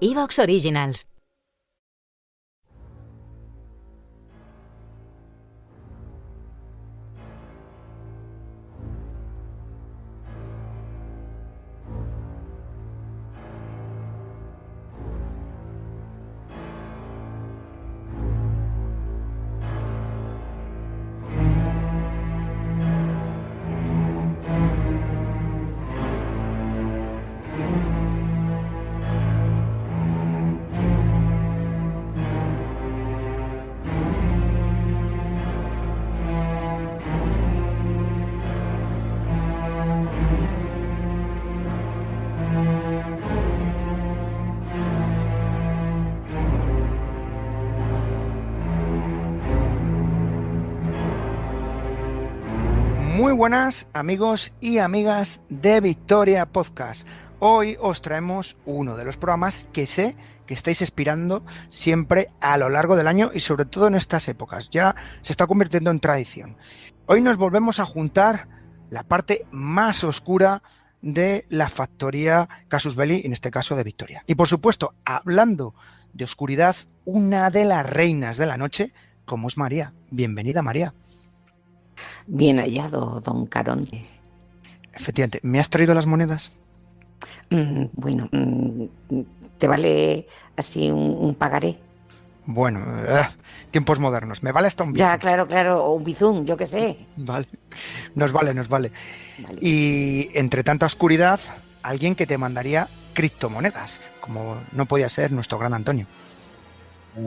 Evox Originals. Muy buenas amigos y amigas de Victoria Podcast. Hoy os traemos uno de los programas que sé que estáis esperando siempre a lo largo del año y sobre todo en estas épocas. Ya se está convirtiendo en tradición. Hoy nos volvemos a juntar la parte más oscura de la factoría Casus Belli, en este caso de Victoria. Y por supuesto, hablando de oscuridad, una de las reinas de la noche, como es María. Bienvenida, María. Bien hallado, don Caronte. Efectivamente, ¿me has traído las monedas? Bueno, ¿te vale así un pagaré? Bueno, tiempos modernos. Me vale hasta un bizum. Ya, claro, o un bizum, yo qué sé. Vale, nos vale. Vale. Y entre tanta oscuridad, alguien que te mandaría criptomonedas, como no podía ser nuestro gran Antonio.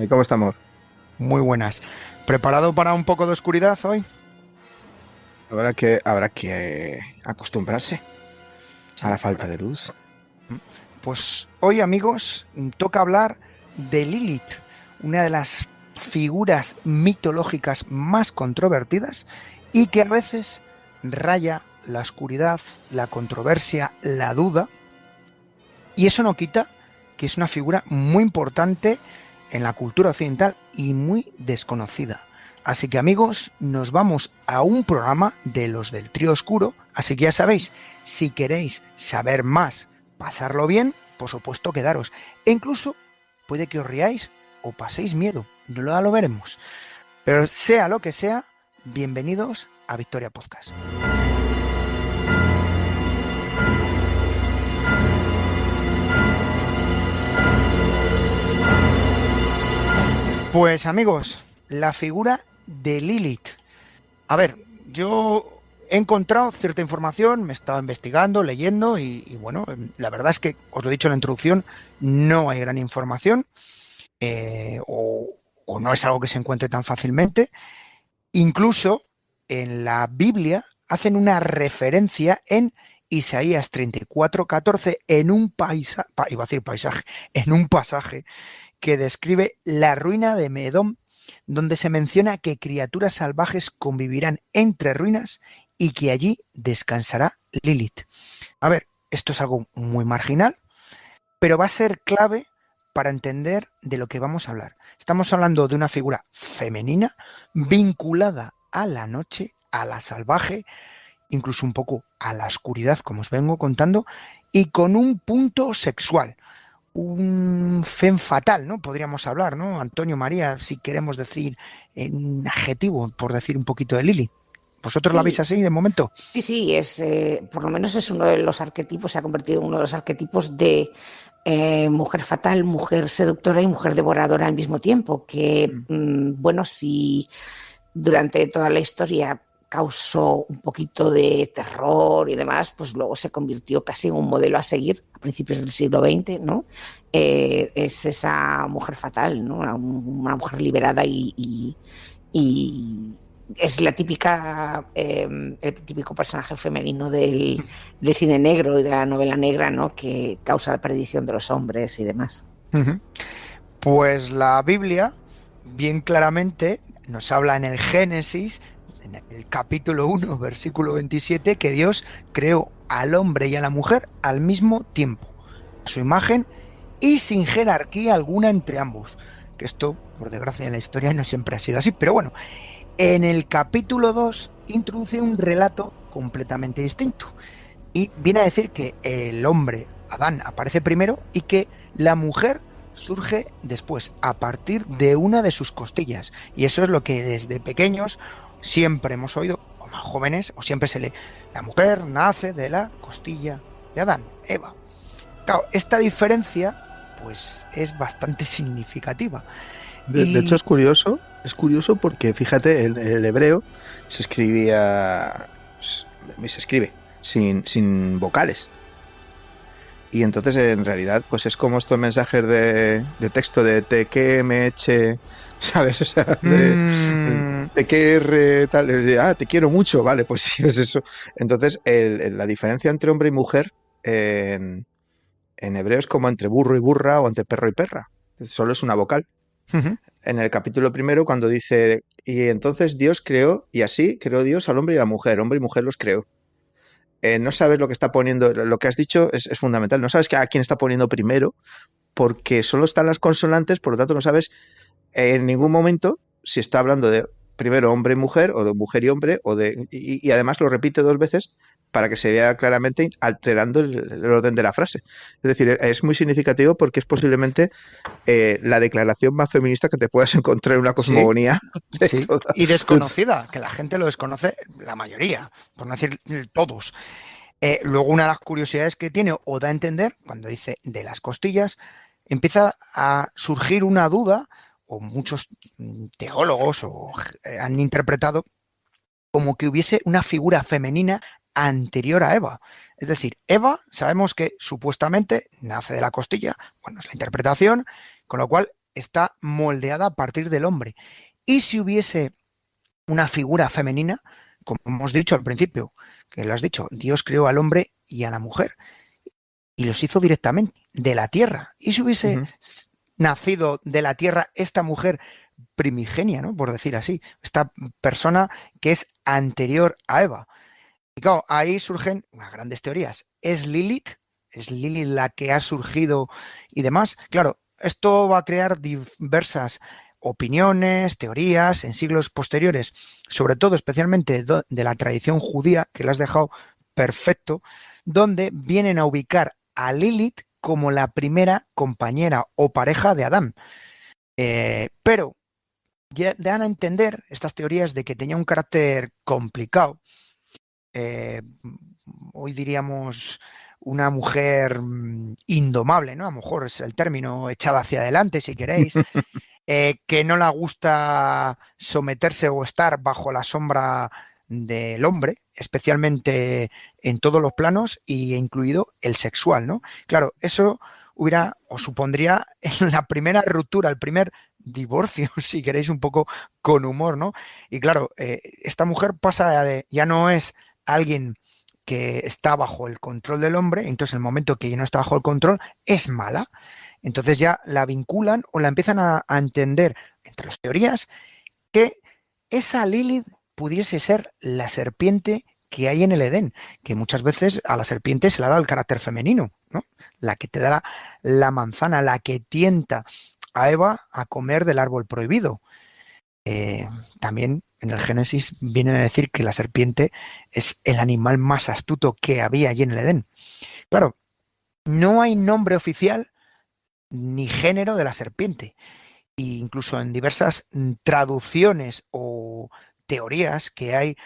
¿Cómo estamos? Muy buenas. ¿Preparado para un poco de oscuridad hoy? Habrá que acostumbrarse a la falta de luz. Pues hoy, amigos, toca hablar de Lilith, una de las figuras mitológicas más controvertidas y que a veces raya la oscuridad, la controversia, la duda. Y eso no quita que es una figura muy importante en la cultura occidental y muy desconocida. Así que, amigos, nos vamos a un programa de los del Trío Oscuro. Así que ya sabéis, si queréis saber más, pasarlo bien, por supuesto quedaros. E incluso puede que os riáis o paséis miedo. Ya lo veremos. Pero sea lo que sea, bienvenidos a Victoria Podcast. Pues, amigos, la figura de Lilith. A ver, yo he encontrado cierta información, me he estado investigando, leyendo y bueno, la verdad es que, os lo he dicho en la introducción, no hay gran información o no es algo que se encuentre tan fácilmente. Incluso en la Biblia hacen una referencia en Isaías 34:14 en un pasaje que describe la ruina de Medom, donde se menciona que criaturas salvajes convivirán entre ruinas y que allí descansará Lilith. A ver, esto es algo muy marginal, pero va a ser clave para entender de lo que vamos a hablar. Estamos hablando de una figura femenina vinculada a la noche, a la salvaje, incluso un poco a la oscuridad, como os vengo contando, y con un punto sexual. Un femme fatal, ¿no? Podríamos hablar, ¿no? Antonio, María, si queremos decir en adjetivo, por decir un poquito de Lili. ¿Vosotros la veis así de momento? Sí, es por lo menos es uno de los arquetipos, se ha convertido en uno de los arquetipos de mujer fatal, mujer seductora y mujer devoradora al mismo tiempo. Que, bueno, si durante toda la historia causó un poquito de terror y demás, pues luego se convirtió casi en un modelo a seguir a principios del siglo XX, ¿no? Es esa mujer fatal, ¿no? Una mujer liberada y es la típica, el típico personaje femenino del cine negro y de la novela negra, ¿no? Que causa la perdición de los hombres y demás. Pues la Biblia, bien claramente, nos habla en el Génesis, en el capítulo 1, versículo 27, que Dios creó al hombre y a la mujer al mismo tiempo, a su imagen y sin jerarquía alguna entre ambos. Que esto, por desgracia, en la historia no siempre ha sido así, pero bueno, en el capítulo 2 introduce un relato completamente distinto. y viene a decir que el hombre, Adán, aparece primero y que la mujer surge después, a partir de una de sus costillas. Y eso es lo que desde pequeños siempre hemos oído, o más jóvenes, o siempre se lee. La mujer nace de la costilla de Adán, Eva. Claro, esta diferencia pues es bastante significativa. De hecho, es curioso porque, fíjate, en el hebreo se escribe sin vocales. Y entonces, en realidad, pues es como estos mensajes de texto de te que me eche, ¿sabes? O sea, te que tal, te quiero mucho, vale, pues sí, es eso. Entonces, la diferencia entre hombre y mujer en hebreo es como entre burro y burra o entre perro y perra. Solo es una vocal. En el capítulo primero, cuando dice, y entonces Dios creó, y así creó Dios al hombre y a la mujer, hombre y mujer los creó. No sabes lo que está poniendo, lo que has dicho es fundamental, no sabes a quién está poniendo primero, porque solo están las consonantes, por lo tanto no sabes en ningún momento si está hablando de primero hombre y mujer, o de mujer y hombre, y además lo repite 2 veces para que se vea claramente alterando el orden de la frase. Es decir, es muy significativo porque es posiblemente la declaración más feminista que te puedas encontrar en una cosmogonía. Sí, y desconocida, que la gente lo desconoce, la mayoría, por no decir todos. Luego, una de las curiosidades que tiene o da a entender, cuando dice de las costillas, empieza a surgir una duda, o muchos teólogos han interpretado como que hubiese una figura femenina anterior a Eva. Es decir, Eva sabemos que supuestamente nace de la costilla, bueno, es la interpretación, con lo cual está moldeada a partir del hombre. Y si hubiese una figura femenina, como hemos dicho al principio, que lo has dicho, Dios creó al hombre y a la mujer y los hizo directamente de la tierra. Y si hubiese nacido de la tierra esta mujer primigenia, ¿no? Por decir así, esta persona que es anterior a Eva. Y claro, ahí surgen unas grandes teorías. ¿Es Lilith? ¿Es Lilith la que ha surgido y demás? Claro, esto va a crear diversas opiniones, teorías en siglos posteriores, sobre todo especialmente de la tradición judía, que lo has dejado perfecto, donde vienen a ubicar a Lilith como la primera compañera o pareja de Adán. Pero ya dan a entender estas teorías de que tenía un carácter complicado. Hoy diríamos una mujer indomable, ¿no? A lo mejor es el término, echada hacia adelante, si queréis, que no le gusta someterse o estar bajo la sombra del hombre, especialmente en todos los planos y incluido el sexual, ¿no? Claro, eso hubiera o supondría la primera ruptura, el primer divorcio, si queréis un poco con humor, ¿no? Y claro, esta mujer pasa de, ya no es alguien que está bajo el control del hombre, entonces en el momento que ya no está bajo el control, es mala. Entonces ya la vinculan o la empiezan a entender entre las teorías que esa Lilith pudiese ser la serpiente que hay en el Edén, que muchas veces a la serpiente se le ha dado el carácter femenino, ¿no? La que te da la manzana, la que tienta a Eva a comer del árbol prohibido. También en el Génesis vienen a decir que la serpiente es el animal más astuto que había allí en el Edén. Claro, no hay nombre oficial ni género de la serpiente. E incluso en diversas traducciones o teorías que hay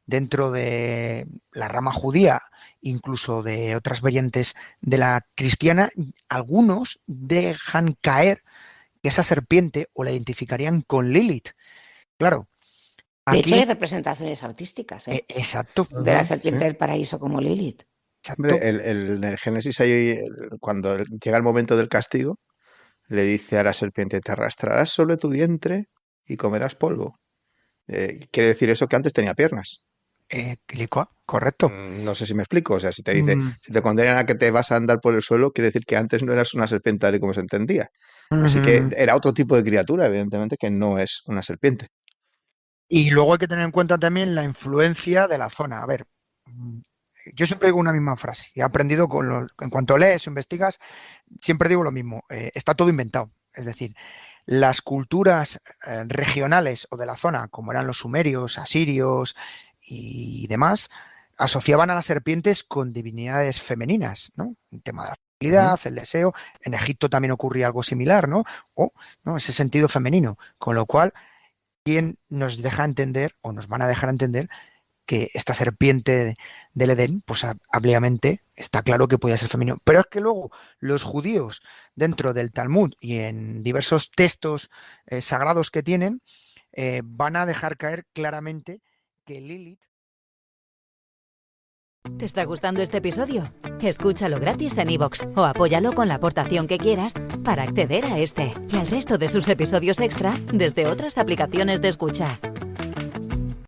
dentro de la rama judía, incluso de otras variantes de la cristiana, algunos dejan caer que esa serpiente o la identificarían con Lilith. Claro. De hecho, hay representaciones artísticas, exacto. De la serpiente del paraíso como Lilith. Hombre, en el Génesis, cuando llega el momento del castigo, le dice a la serpiente, te arrastrarás sobre tu vientre y comerás polvo. Quiere decir eso que antes tenía piernas. Correcto. No sé si me explico. O sea, si te dice, si te condenan a que te vas a andar por el suelo, quiere decir que antes no eras una serpiente tal y como se entendía. Así que era otro tipo de criatura, evidentemente, que no es una serpiente. Y luego hay que tener en cuenta también la influencia de la zona. A ver, yo siempre digo una misma frase. He aprendido en cuanto lees o investigas, siempre digo lo mismo. Está todo inventado. Es decir, las culturas regionales o de la zona, como eran los sumerios, asirios y demás, asociaban a las serpientes con divinidades femeninas, ¿no? El tema de la fertilidad, el deseo. En Egipto también ocurría algo similar, ¿no? ¿no? Ese sentido femenino. Con lo cual, ¿quién nos deja entender o nos van a dejar entender que esta serpiente del Edén, pues ampliamente está claro que podía ser femenino? Pero es que luego los judíos, dentro del Talmud y en diversos textos sagrados que tienen, van a dejar caer claramente que Lilith... ¿Te está gustando este episodio? Escúchalo gratis en iVoox o apóyalo con la aportación que quieras para acceder a este y al resto de sus episodios extra desde otras aplicaciones de escucha.